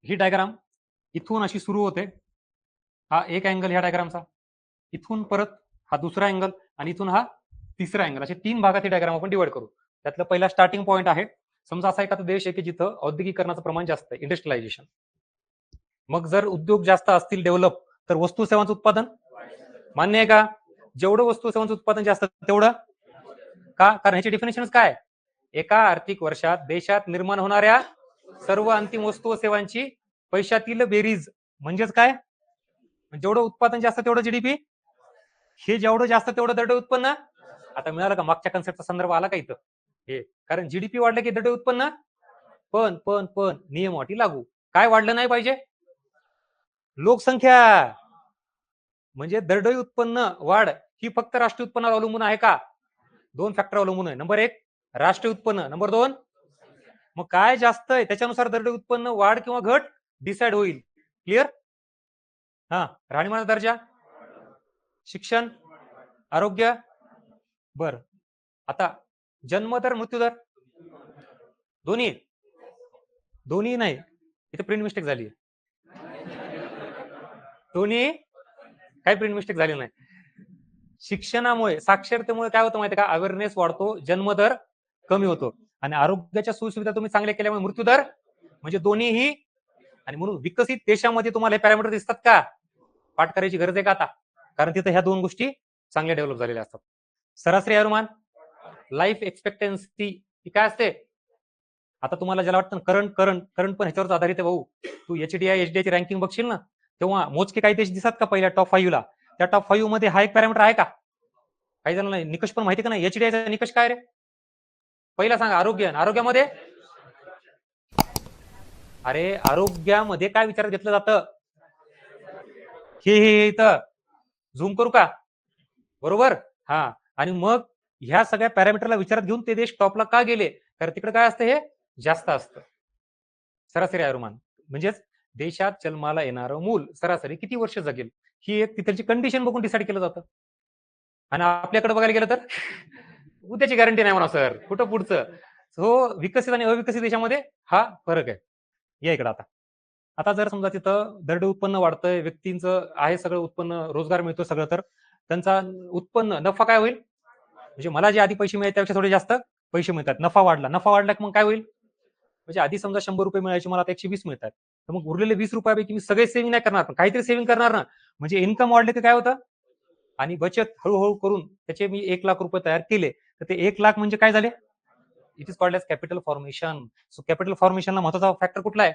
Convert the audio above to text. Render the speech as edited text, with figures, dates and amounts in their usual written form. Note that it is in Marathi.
ही डायग्राम इथून अशी सुरू होते, हा एक अँगल ह्या डायग्रामचा, इथून परत हा दुसरा अँगल आणि इथून हा तिसरा अँगल, असे 3 भागात ही डायग्राम आपण डिवाइड करू. त्यातलं पहिला स्टार्टिंग पॉईंट आहे. समजा असा एखादा देश आहे की जिथं औद्योगिकरणाचं प्रमाण जास्त आहे, इंडस्ट्रियलायझेशन. मग जर उद्योग जास्त असतील डेव्हलप, तर वस्तू सेवांचं उत्पादन मान्य आहे का? जेवढं वस्तू सेवांचं उत्पादन जास्त तेवढं का? कारण ह्याची डेफिनेशनच काय? एका आर्थिक वर्षात देशात निर्माण होणाऱ्या सर्व अंतिम वस्तू व सेवांची पैशातील बेरीज म्हणजेच काय? जेवढं उत्पादन जास्त तेवढं जीडीपी, हे जेवढं जास्त तेवढं दरडोई उत्पन्न. आता मिळालं का? मागच्या कन्सेप्टचा संदर्भ आला का इथं? हे कारण जीडीपी वाढलं की दरडोई उत्पन्न पण नियम अटी लागू. काय वाढलं नाही पाहिजे? लोकसंख्या. म्हणजे दरडोई उत्पन्न वाढ ही फक्त राष्ट्रीय उत्पन्नावर अवलंबून आहे का? 2 फॅक्टर अवलंबून आहे. नंबर 1 राष्ट्रीय उत्पन्न, नंबर 2 मग काय जास्त आहे त्याच्यानुसार दरडोई उत्पन्न वाढ किंवा घट डिसाइड होईल. क्लिअर? हा. राहणीमानाचा दर्जा, शिक्षण, आरोग्य. बर. आता जन्मदर, मृत्यूदर दोन्ही दोन्ही नाही, इथे प्रिंट मिस्टेक झाली. दोन्ही काही प्रिंट मिस्टेक झाली नाही. शिक्षणामुळे, साक्षरतेमुळे काय होतं माहिती का? अवेअरनेस वाढतो, जन्मदर कमी होतो आणि आरोग्याच्या सुविधा तुम्ही चांगल्या केल्यामुळे मृत्यूदर, म्हणजे दोन्हीही. आणि म्हणून विकसित देशामध्ये तुम्हाला हे पॅरामीटर दिसतात का? पाठ करायची गरज आहे का आता? कारण तिथे ह्या 2 गोष्टी चांगल्या डेव्हलप झालेल्या असतात. सरासरी आयुर्मान, लाईफ एक्सपेक्टन्सी ही काय असते? आता तुम्हाला ज्याला वाटतं करंट पण ह्याच्यावरच आधारित आहे भाऊ. तू एचडीआय एचडीआयची रँकिंग बघशील ना, तेव्हा मोजके काही देश दिसतात का पहिल्या टॉप 5 ला? त्या टॉप 5 मध्ये हा एक पॅरामीटर आहे का? काही जणांना निकष पण माहिती का नाही? एचडीआयचा निकष काय रे? पहिला सांगा. आरोग्यामध्ये, अरे आरोग्यामध्ये काय विचारात घेतलं जातं? हे इथं झूम करू का? बरोबर. हा. आणि मग ह्या सगळ्या पॅरामीटरला विचारात घेऊन ते देश टॉपला का गेले? कारण तिकडे काय असतं? हे जास्त असतं. सरासरी आयुर्मान म्हणजेच देशात जन्माला येणारं मूल सरासरी किती वर्ष जगेल, ही एक तिथलची कंडिशन बघून डिसाईड केलं जातं. आणि आपल्याकडे बघायला गेलं तर उद्याची गॅरंटी नाही म्हणा सर, कुठं पुढचं. सो विकसित आणि अविकसित देशामध्ये हा फरक आहे. या इकडे आता जर समजा तिथं दरडोई उत्पन्न वाढतंय, व्यक्तींचं आहे सगळं उत्पन्न, रोजगार मिळतो सगळं, तर त्यांचा उत्पन्न नफा काय होईल? म्हणजे मला जे आधी पैसे मिळाले त्यापेक्षा थोडे जास्त पैसे मिळतात. नफा वाढला की मग काय होईल? म्हणजे आधी समजा 100 रुपये मिळायचे, मला आता 120 मिळतात. तर मग उरलेले 20 रुपयापैकी मी सगळे सेव्हिंग नाही करणार, पण काहीतरी सेव्हिंग करणार ना. म्हणजे इन्कम वाढले तर काय होतं? आणि बचत हळूहळू करून त्याचे मी 1 लाख रुपये तयार केले, तर ते 1 लाख म्हणजे काय झाले? It is called as capital formation. So capital फॉर्मेशनला महत्वाचा फॅक्टर कुठला आहे?